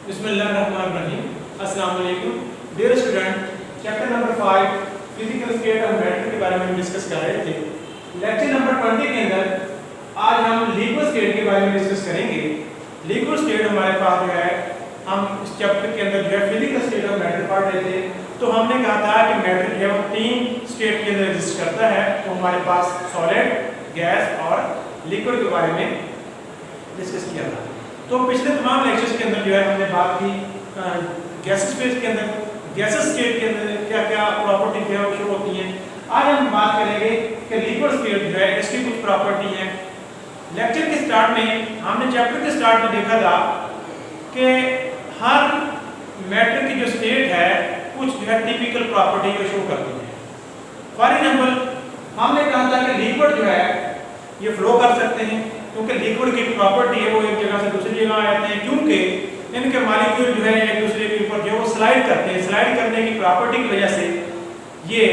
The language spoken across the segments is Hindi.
बिस्मिल्लाहिर्रहमानिर्रहीम। अस्सलाम वालेकुम dear student, chapter number 5 physical state of matter के बारे में डिस्कस कर रहे थे। लेक्चर नंबर 20 के अंदर आज हम लिक्विड स्टेट के बारे में डिस्कस करेंगे। लिक्विड स्टेट हमारे पास जो है, हम इस चैप्टर के अंदर जो है फिजिकल स्टेट ऑफ मैटर पढ़ रहे थे, तो हमने कहा था कि मैटर जो है वो 3 स्टेट के अंदर एग्जिस्ट करता है। तो हमारे पास सॉलिड, गैस और लिक्विड के बारे में डिस्कस किया था। तो पिछले तमाम लेक्चर्स के अंदर जो है हमने बात की गैसेस फेज के अंदर, गैसेस स्टेट के अंदर क्या क्या प्रॉपर्टी जो है वो शो होती हैं। आज हम बात करेंगे कि लिक्विड स्टेट जो है इसकी कुछ प्रॉपर्टी हैं। लेक्चर के स्टार्ट में हमने चैप्टर के स्टार्ट में देखा था कि हर मैटर की जो स्टेट है कुछ जो है टिपिकल प्रॉपर्टी को शो करती है। फॉर एग्जांपल हमने कहा था कि लिक्विड जो है ये फ्लो कर सकते हैं, क्योंकि लिक्विड की प्रॉपर्टी है वो एक जगह से दूसरी जगह आ जाते हैं, क्योंकि इनके मॉलिक्यूल जो है एक दूसरे के ऊपर जो है वो स्लाइड करते हैं। स्लाइड करने की प्रॉपर्टी की वजह से ये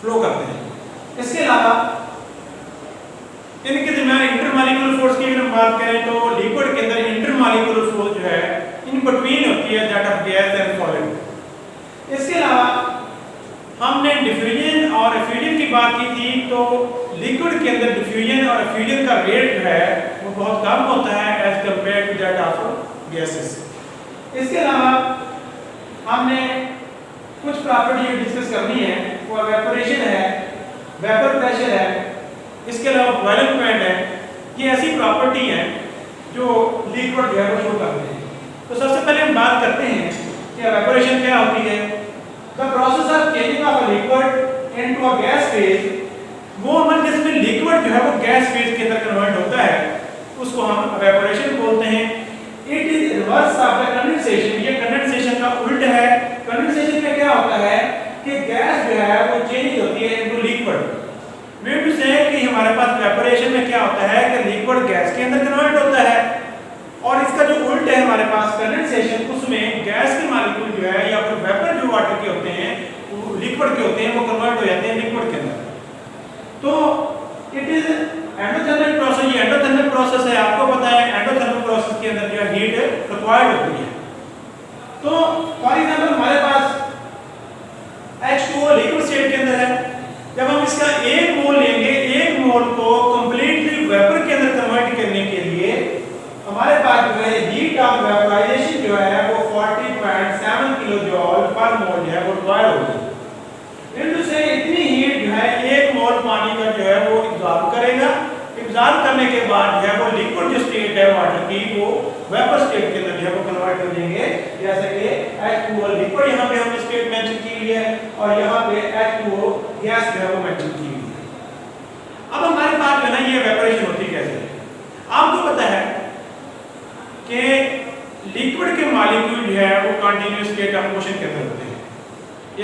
फ्लो करते हैं। इसके अलावा इनके दरमियान इंटरमॉलिक्यूलर फोर्स की अगर हम बात करें तो लिक्विड के अंदर इंटरमॉलिक्यूलर फोर्स जो है इन बिटवीन होती है, that of gas and solid. इसके अलावा हमने डिफ्यूजन और एफ्यूजन की बात की थी, तो लिक्विड के अंदर डिफ्यूजन और एफ्यूजन का रेट जो है वो बहुत कम होता है as compare to that of gases. इसके अलावा हमने कुछ प्रॉपर्टी डिस्कस करनी है, वो इवेपोरेशन है, वेपर प्रेशर है, इसके अलावा बॉइलिंग पॉइंट है। ये ऐसी प्रॉपर्टी हैं जो लिक्विड जो है वो शो करते हैं। तो सबसे पहले हम बात करते हैं कि इवेपोरेशन क्या होती है। The process of changing of a liquid into a gas phase, वो अमल जिसमें लिक्विड जो है वो गैस फेज के अंदर कन्वर्ट होता है उसको हम इवेपोरेशन बोलते हैं। It is reverse of the condensation, ये कंडेंसेशन का उल्ट है। कंडेंसेशन में क्या होता है कि गैस जो है वो चेंज होती है इनटू लिक्विड। मीन टू से कि हमारे पास इवेपोरेशन में क्या होता है कि लिक्विड गैस के अंदर कन्वर्ट होता है, और इसका जो उल्ट है हमारे पास कंडेंसेशन, उसमें गैस के मॉलिक्यूल जो है या फिर वेपर जो वाटर के होते हैं वो लिक्विड के होते हैं, वो कन्वर्ट हो जाते हैं लिक्विड के अंदर। तो इट इज एंडोथर्मल प्रोसेस। ये एंडोथर्मल प्रोसेस है, आपको पता है एंडोथर्मल प्रोसेस के अंदर जो है हीट रिक्वायर्ड होती है। तो फॉर एग्जांपल हमारे पास H2O लिक्विड स्टेट के अंदर है। जब हम इसका 1 मोल लेंगे, 1 मोल को कंप्लीटली वेपर के अंदर कन्वर्ट करने के लिए हमारे पास जो है हीट ऑफ वेपराइजेशन जो है वो 40.7 किलो जूल पर मोल जो है वो रिक्वायर होगी। इनमें से इतनी हीट जो है 1 मोल पानी का जो है वो एब्जॉर्ब करेगा। एब्जॉर्ब करने के बाद जो है वो लिक्विड जो स्टेट है वाटर की वो वेपर स्टेट के अंदर जो है वो कन्वर्ट कर देंगे। जैसे कि H2O लिक्विड यहाँ पे हमने स्टेट मेंशन की हुई है और यहाँ पे H2O गैस जो है वो मेंशन की हुई है। अब हमारे पास जो है ना ये वेपरेशन होती कैसे है। आपको पता है कि लिक्विड के मॉलिक्यूल जो है वो कंटीन्यूअस स्टेट ऑफ मोशन के अंदर होते हैं।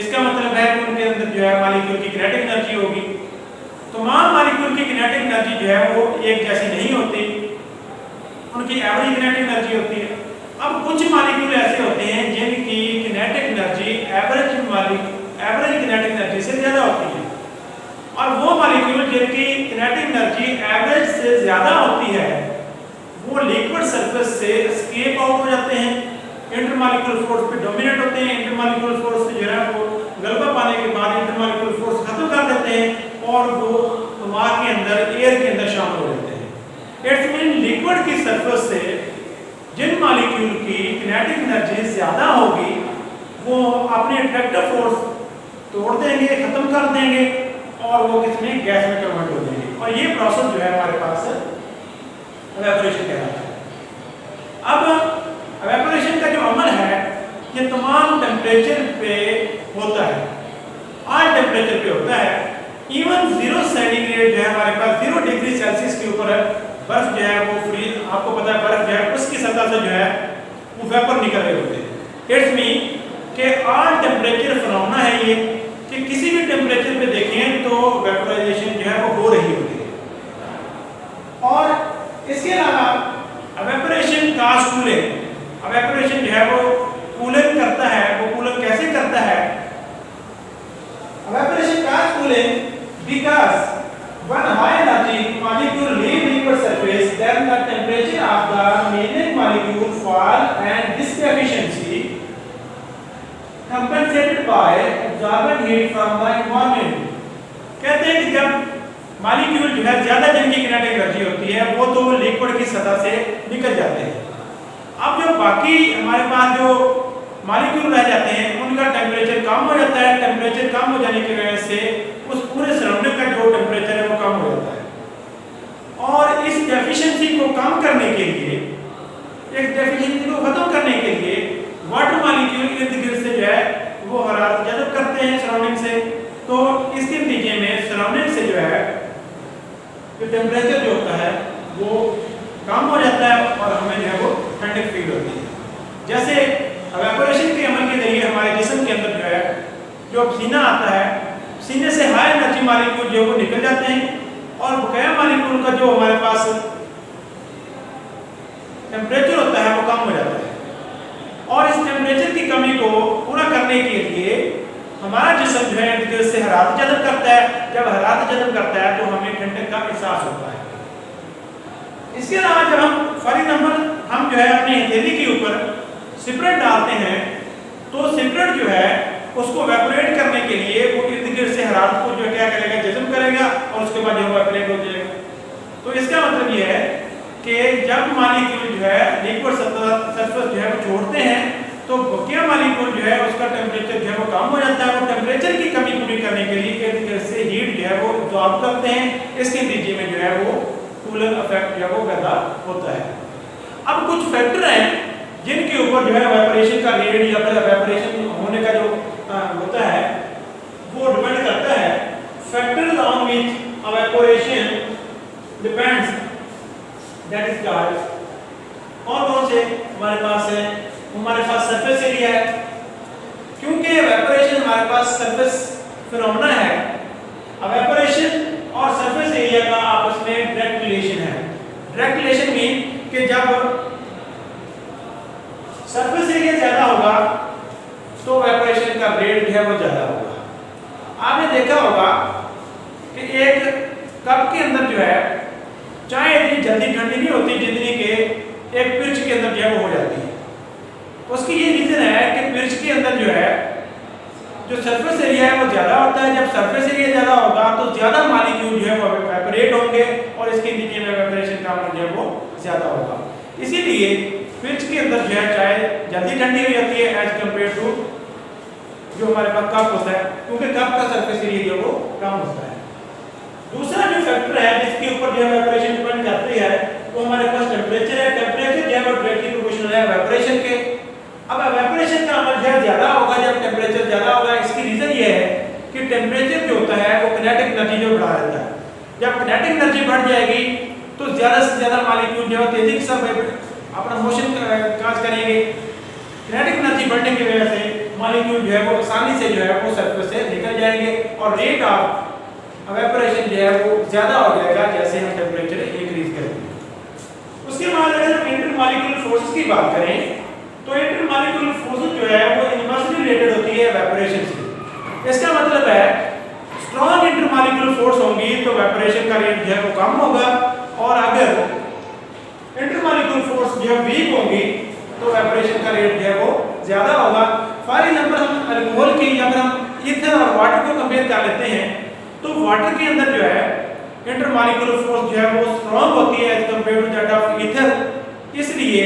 इसका मतलब है कि उनके अंदर जो है मॉलिक्यूल की किनेटिक एनर्जी होगी। तमाम मॉलिक्यूल की किनेटिक एनर्जी जो है वो एक जैसी नहीं होती, उनकी एवरेज किनेटिक एनर्जी होती है। अब कुछ मॉलिक्यूल ऐसे होते हैं जिनकी kinetic energy average kinetic energy से ज़्यादा होती है, और वो मॉलिक्यूल जिनकी किनेटिक एनर्जी एवरेज से ज़्यादा होती है वो लिक्विड सरफेस से एस्केप आउट हो जाते हैं, इंटरमॉलिक्यूलर फोर्स पे डोमिनेट होते हैं। इंटरमॉलिक्यूलर फोर्स से जो है वो गलबा पाने के बाद इंटरमॉलिक्यूलर फोर्स खत्म कर देते हैं और वो हवा के अंदर, एयर के अंदर शामिल हो जाते हैं। इट्स मीन लिक्विड की सरफेस से जिन मॉलिक्यूल की किनेटिक एनर्जी ज़्यादा होगी वो अपने अट्रैक्टिव फोर्स तोड़ देंगे, खत्म कर देंगे, और वो किसमें गैस में कन्वर्ट हो जाएंगे। और ये प्रोसेस जो है हमारे पास इवेपोरेशन कहलाता है। अब इवेपोरेशन का जो अमल है ये तमाम टेम्परेचर पे होता है, ऑल टेम्परेचर पे होता है। इवन 0 सेंटीग्रेड जो है हमारे पास 0 डिग्री सेल्सियस के ऊपर बर्फ जो है वो फ्रीज, आपको पता है बर्फ जो है उसकी सतह से जो है वो वेपर निकल रहे होते हैं। इट्स मीन कि ऑल टेम्परेचर फिनोमेना है ये, कि किसी भी टेम्परेचर पे देखें तो वेपराइजेशन जो है वो हो रही होती है। और इसके अलावा इवेपोरेशन काज कूलिंग, इवेपोरेशन जो है वो कूलिंग करता है। वो कूलिंग कैसे करता है? Evaporation cause cooling because when high energy molecule leave liquid surface then the temperature of the remaining molecule fall compensated by absorbent heat from the environment. कहते हैं कि जब मॉलिक्यूल जो है ज्यादा जिनकी किनेटिक एनर्जी होती है वो तो लिक्विड की सतह से निकल जाते हैं। अब जो बाकी हमारे पास जो मॉलिक्यूल रह जाते हैं उनका टेम्परेचर कम हो जाता है। टेम्परेचर कम हो जाने की वजह से उस पूरे सराउंडिंग का जो टेम्परेचर है वो कम हो जाता है। और इस डेफिशिएंसी को कम करने के लिए, इस डेफिशिएंसी को खत्म करने के लिए वाटर मॉलिक्यूल इर्द गिर्द से जो है वो हरारत जज़ब करते हैं सराउंडिंग से। तो इसके नतीजे में सराउंडिंग से जो है जो टेम्परेचर जो होता है वो कम हो जाता है और हमें जो है वो ठंडक फील होती है। जैसे इवेपोरेशन के अमल के जरिए हमारे जिस्म के अंदर जो है जो पसीना आता है, पसीने से हाई एनर्जी मॉलिक्यूल जो वो निकल जाते हैं और बकाया मॉलिक्यूल का जो हमारे पास टेम्परेचर होता है वो कम हो जाता है। और इस टेम्परेचर की कमी को पूरा करने के लिए हमारा जिस्म जो है इर्द गिर्द से हरारत जज़ब करता है। जब हरारत जज़ब करता है तो हमें ठंडक का एहसास होता है। इसके अलावा जब हम फॉर एग्जाम्पल हम जो है अपनी हथेली के ऊपर सिपरेट डालते हैं तो सिपरेट जो है उसको वेपोरेट करने के लिए वो इर्द गिर्द से हरारत को जो क्या करेगा, जज़ब करेगा और उसके बाद जो वेपोरेट हो जाएगा। तो इसका मतलब ये है कि जब मॉलिक्यूल जो है लिक्विड सरफेस जो है वो छोड़ते हैं तो बकिया मॉलिक्यूल जो है उसका टेम्परेचर जो है वो कम हो जाता है। वो टेम्परेचर की कमी पूरी करने के लिए इर्द गिर्द से हीट जो है वो एब्जॉर्ब करते हैं। इसके नतीजे में जो है वो कूलिंग इफेक्ट जो है वो पैदा होता है। अब कुछ फैक्टर हैं जिनके ऊपर जो है इवेपोरेशन का रेट या फिर इवेपोरेशन होने का जो होता है वो डिपेंड करता है। Factors on which evaporation depends, that is called, कौन से हमारे पास है? हमारे पास सरफेस एरिया है। क्योंकि इवेपोरेशन हमारे पास सरफेस फिनोमेना है, इवेपोरेशन और सरफेस एरिया का आपस में डायरेक्ट रिलेशन है। डायरेक्ट रिलेशन मीन कि जब सरफेस एरिया ज्यादा होगा तो इवेपोरेशन का रेट जो है वो ज्यादा होगा। आपने देखा होगा कि एक कप के अंदर जो है चाय इतनी जल्दी ठंडी नहीं होती जितनी कि एक पिर्च के अंदर जो है वो हो जाती है। उसकी ये रीजन है कि पिर्च के अंदर जो है जो सरफेस एरिया है वो ज्यादा होता है। जब सरफेस एरिया ज्यादा होगा तो ज्यादा मॉलिक्यूल जो है वो इवेपोरेट होंगे और इसके नीचे में इवेपोरेशन का अमल जो है वो ज्यादा होगा। इसीलिए पिर्च के अंदर जो है चाय जल्दी ठंडी हो जाती है एज कम्पेयर टू जो हमारे पास कप होता है, क्योंकि कप का सरफेस एरिया जो वो कम होता है। दूसरा जो फैक्टर है जिसके ऊपर जो इवेपोरेशन डिपेंड करती है वो हमारे पास टेम्परेचर है। टेम्परेचर जो है वो डायरेक्टली प्रोपोर्शनल है इवेपोरेशन के। अब इवेपोरेशन का अमल जो ज्यादा होगा जब टेम्परेचर ज्यादा होगा। इसकी रीजन ये है कि टेम्परेचर जो होता है वो किनेटिक एनर्जी जो बढ़ा देता है। जब किनेटिक एनर्जी बढ़ जाएगी तो ज्यादा से ज्यादा मॉलिक्यूल जो है तेजी के साथ अपना मोशन काज करेंगे। किनेटिक एनर्जी बढ़ने की वजह से मॉलिक्यूल जो है वो आसानी से जो है वो सरफेस से निकल जाएंगे और रेट ऑफ इवेपोरेशन जो है वो ज्यादा हो जाएगा जैसे हम टेम्परेचर इंक्रीज करेंगे। उसके बाद अगर हम इंटरमॉलिक्यूलर फोर्सेस की बात करें तो इंटरमॉलिक्यूलर फोर्सेस जो है वो इनवर्सली रिलेटेड होती है इवेपोरेशन से। इसका मतलब है स्ट्रॉन्ग इंटरमॉलिक्यूलर फोर्स होंगी तो इवेपोरेशन का रेट जो है वो कम होगा और अगर इंटरमॉलिक्यूलर फोर्स जो है वीक होंगी तो इवेपोरेशन का रेट जो है वो ज्यादा होगा। फॉर एग्जांपल हम अल्कोहल की या फिर हम ईथर और वाटर को कंपेयर कर लेते हैं तो वाटर के अंदर जो है इंटरमॉलिक्यूलर फोर्स जो है वो स्ट्रॉन्ग होती है as compare to that of ether. इसलिए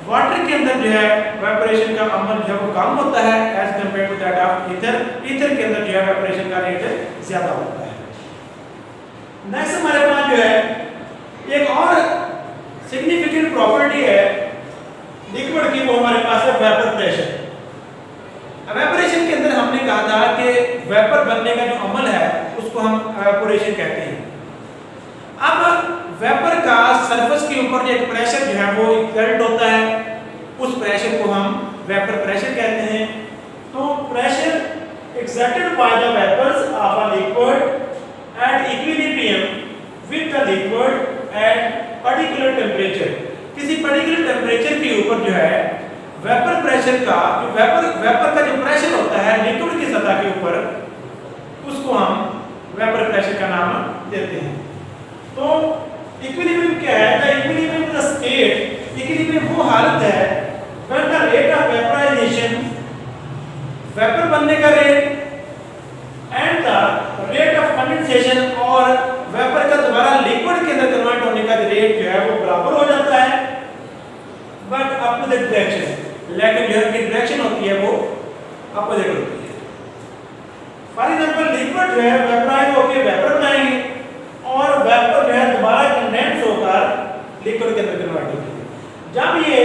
वाटर के अंदर जो है इवेपोरेशन का अमल जो है वो कम होता है as compare to that of ether. Ether के अंदर जो है इवेपोरेशन का रेट ज्यादा होता है। नेक्स्ट हमारे पास जो है एक और सिग्निफिकेंट प्रॉपर्टी है लिक्विड की, वो हमारे पास है वेपर प्रेशर। इवेपोरेशन के अंदर हमने कहा था कि वेपर बनने का जो अमल है उसको हम इवेपोरेशन कहते हैं। अब वेपर का सरफेस के ऊपर एक प्रेशर जो है वो एक्सर्ट होता है, उस प्रेशर को हम वेपर प्रेशर कहते हैं। तो pressure exerted by the vapours of a liquid at equilibrium with the liquid at particular temperature. किसी पर्टिकुलर टेम्परेचर के ऊपर जो है वेपर प्रेशर का जो वेपर का जो प्रेशर होता है लिक्विड की सतह के ऊपर उसको हम वेपर प्रेशर का नाम देते हैं। तो इक्विलिब्रियम क्या है? The equilibrium is the state, equilibrium वो हालत है when the rate of vaporization vapour बनने का rate and the rate of condensation और वेपर का दोबारा लिक्विड के अंदर कन्वर्ट होने का रेट जो है वो बराबर हो जाता है, बट अपोजिट डायरेक्शन, लेकिन जो है डायरेक्शन होती है वो अपोजिट होती है। फॉर एग्जांपल लिक्विड जो है वेपराइज होकर वेपर बनाएंगे और वेपर जो है दोबारा कंडेंस होकर लिक्विड के अंदर कन्वर्ट होती है। जब ये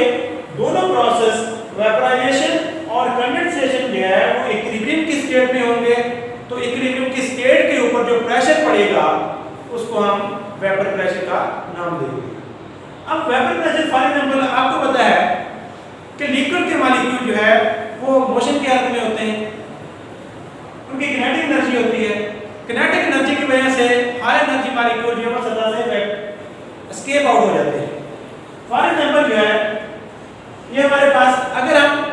दोनों प्रोसेस वेपराइजेशन और कंडेंसेशन जो है वो इक्विलिब्रियम की स्टेट में होंगे, तो इक्विलिब्रियम की स्टेट के ऊपर जो प्रेशर पड़ेगा उसको हम वेपर प्रेशर का नाम देंगे। अब वेपर प्रेशर फॉर एग्जांपल आपको पता है कि लिक्विड के मॉलिक्यूल जो है वो मोशन की हालत में होते हैं, उनकी किनेटिक एनर्जी होती है। किनेटिक एनर्जी की वजह से हाई एनर्जी मॉलिक्यूल जो है वो सतह से एस्केप आउट हो जाते हैं। फॉर एग्जांपल जो है ये हमारे पास अगर हम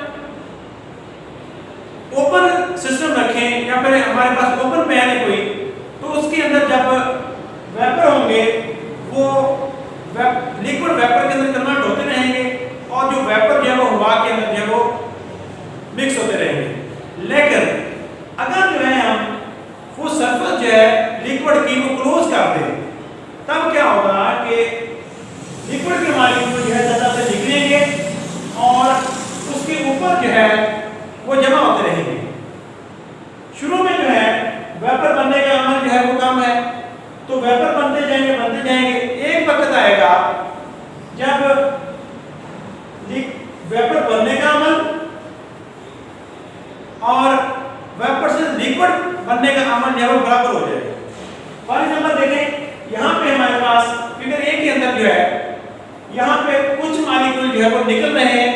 ओपन सिस्टम रखें या फिर हमारे पास ओपन पैन है कोई, तो उसके अंदर जब वेपर होंगे वो लिक्विड वेपर के अंदर कन्वर्ट होते रहेंगे और जो वेपर जो है वो हवा के अंदर जो है वो मिक्स होते रहेंगे। लेकिन अगर जो है हम वो सरफेस जो है लिक्विड की वो क्लोज कर दें, तब क्या होगा कि लिक्विड के मॉलिक्यूल जो है सतह से निकलेंगे और उसके ऊपर जो है वो जमा होते रहेंगे। शुरू में जो है वेपर बनने का अमल जो है वो कम है, तो वेपर बनते जाएंगे। एक वक्त आएगा जब वेपर बनने का अमल और वेपर से लिक्विड बनने का अमल जो है वो बराबर हो जाएगा। फॉर एग्जांपल देखें यहाँ पे हमारे पास फिगर ए के अंदर जो है यहाँ पे कुछ मॉलिक्यूल जो है वो निकल रहे हैं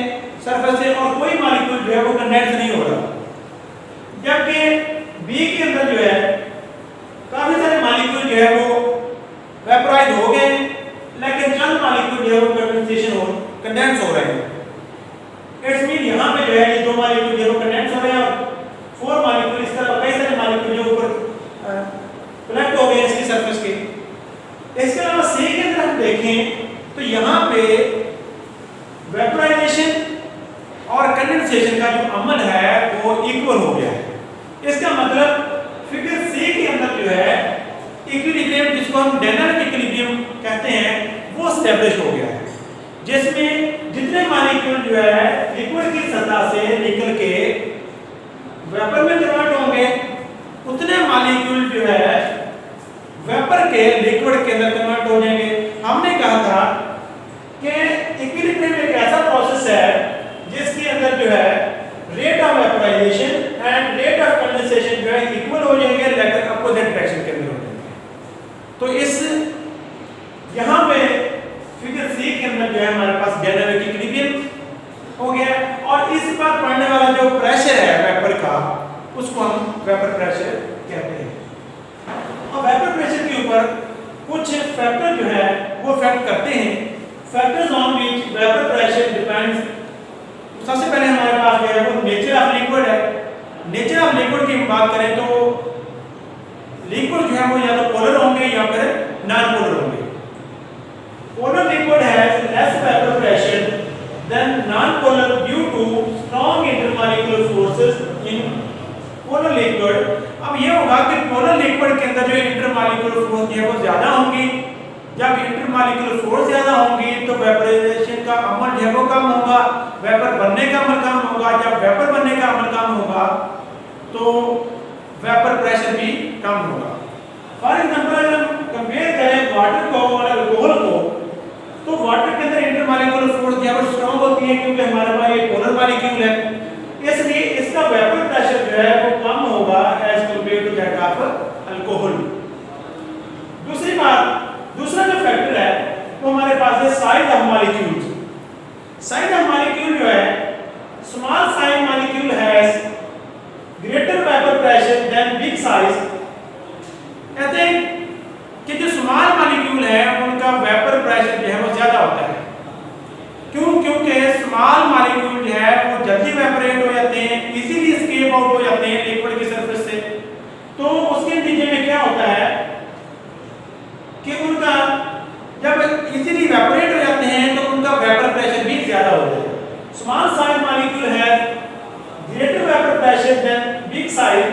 सरफेस से और कोई मॉलिक्यूल जो है वो कंडेंस नहीं हो रहा, जबकि बी के अंदर जो है काफी सारे मॉलिक्यूल जो है वो वेपराइज हो गए, लेकिन चंद मॉलिक्यूल जो है वो कंडेंस हो रहे हैं। इट्स मीन यहाँ पे जो है ये दो मॉलिक्यूल जो है वो कंडेंस हो रहे हैं और 4 मॉलिक्यूल इस तरह कई सारे मॉलिक्यूल जो ऊपर कलेक्ट हो गए इसकी सरफेस के। इसके अलावा सी के अंदर हम देखें तो यहाँ पे वेपराइजेशन और कंडेंसेशन का जो अमल है वो इक्वल हो गया है। इसका मतलब फिगर सी के अंदर जो है इक्विलिब्रियम, जिसको हम डायनामिक इक्विलिब्रियम कहते हैं, वो एस्टेब्लिश हो गया है, जिसमें जितने मॉलिक्यूल जो है लिक्विड की सतह से निकल के वेपर में कन्वर्ट होंगे उतने मॉलिक्यूल जो है वेपर के लिक्विड के अंदर कन्वर्ट हो जाएंगे। हमने कहा था कि इक्विलिब्रियम एक ऐसा प्रोसेस है जिसके अंदर जो है rate of vaporisation and rate of condensation जो है इक्वल हो जाएंगे, लेकिन अपोजिट डायरेक्शन के अंदर हो जाएंगे। तो इस यहाँ पे फिगर सी के अंदर जो है हमारे पास डायनामिक इक्विलिब्रियम हो गया और इस पर पड़ने वाला जो प्रेशर है वेपर का उसको हम वेपर प्रेशर कहते हैं। और वेपर प्रेशर के ऊपर कुछ फैक्टर जो है वो इफेक्ट करते हैं। Factors on which vapour pressure depends. सबसे पहले हमारे पास जो है वो नेचर ऑफ लिक्विड है। नेचर ऑफ लिक्विड की बात करें तो लिक्विड जो है वो या तो पोलर होंगे या फिर नॉन पोलर होंगे। Polar liquid has less vapour pressure than non polar due to strong intermolecular forces in polar liquid. अब ये होगा कि पोलर लिक्विड के अंदर जो इंटरमॉलिक्यूलर फोर्स है वो ज्यादा होंगी। जब इंटरमॉलिक्यूलर फोर्स ज्यादा होंगी तो वेपराइजेशन का अमल जो है वो कम होगा, वेपर बनने का अमल कम होगा। जब वेपर बनने का अमल कम होगा तो वेपर प्रेशर भी कम होगा। फॉर एग्जांपल अगर हम कंपेयर करें वाटर को और अल्कोहल को, तो वाटर के अंदर इंटरमॉलिक्यूलर फोर्स जो है वो स्ट्रांग होती है क्योंकि हमारे पास ये पोलर मॉलिक्यूल है, इसलिए इसका वेपर प्रेशर जो है वो कम होगा as compare to that of alcohol. दूसरी बात, दूसरा जो फैक्टर है वो हमारे पास है size of molecules. Size of molecule जो है small size molecule has greater vapour pressure than big size. कहते हैं कि जो स्मॉल मॉलिक्यूल है उनका वेपर प्रेशर जो है वो ज्यादा होता है। क्यों? क्योंकि स्मॉल मॉलिक्यूल जो है वो जल्दी वेपरेट हो जाते हैं, इजीली एस्केप आउट हो जाते हैं लिक्विड की सरफेस से। तो उसके नतीजे में क्या होता है कि उनका जब इजीली वेपरेट हो जाते हैं तो उनका वेपर प्रेशर भी ज्यादा होता है। स्मॉल साइज मॉलिक्यूल है greater vapour pressure than big size,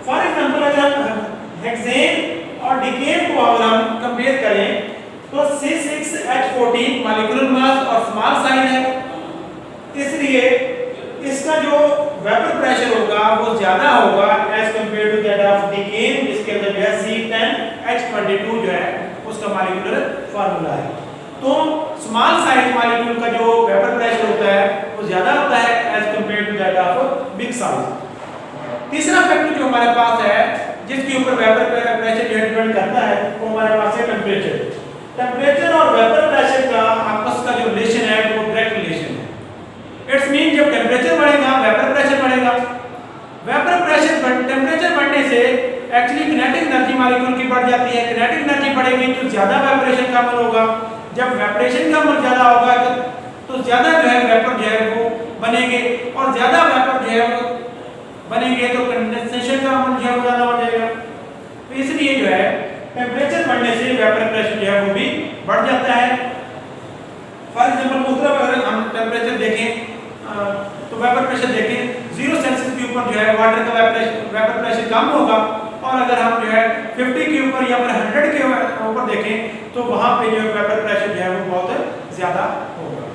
for example अगर हम हेक्सेन और डिकेन को अगर हम कंपेयर करें तो C6H14 मॉलिक्यूलर मास और स्मॉल साइज है, इसलिए इसका जो वेपर प्रेशर होगा वो ज्यादा होगा as compare to that of decane, जिसके अंदर जो है C10H22 जो है उसका मॉलिक्यूलर फार्मूला है। तो स्मॉल साइज मॉलिक्यूल का जो वेपर प्रेशर होता है वो ज्यादा होता है as compare to that of big size. तीसरा फैक्टर जो हमारे पास है जिसके ऊपर वेपर प्रेशर डिपेंड करता है वो हमारे पास है टेंपरेचर। टेंपरेचर और वेपर प्रेशर का आपस का जो रिलेशन है वो डायरेक्ट रिलेशन है। इट्स मीन जब टेंपरेचर बढ़ेगा वेपर प्रेशर बढ़ेगा। वेपर प्रेशर टेंपरेचर बढ़ने से एक्चुअली किनेटिक एनर्जी मॉलिक्यूल की बढ़ जाती है। किनेटिक एनर्जी बढ़ेगी तो ज्यादा वेपरेशन का अमल होगा। जब वेपरेशन का अमल ज्यादा होगा तो ज्यादा जो है वेपर जो है वो बनेंगे और ज्यादा वेपर जो है वो बनेंगे तो कंडेंसेशन का अमल जो है वो ज्यादा हो जाएगा। तो इसलिए जो है टेंपरेचर बढ़ने से वेपर प्रेशर जो है वो भी बढ़ जाता है। फॉर एग्जांपल दूसरा अगर हम टेंपरेचर देखें तो वेपर प्रेशर देखें 0 सेल्सियस के ऊपर जो है वाटर का वेपर प्रेशर कम होगा और अगर हम जो है 50 के ऊपर या फिर 100 के ऊपर देखें तो वहां पे जो वेपर प्रेशर जो है वो बहुत ज्यादा होगा।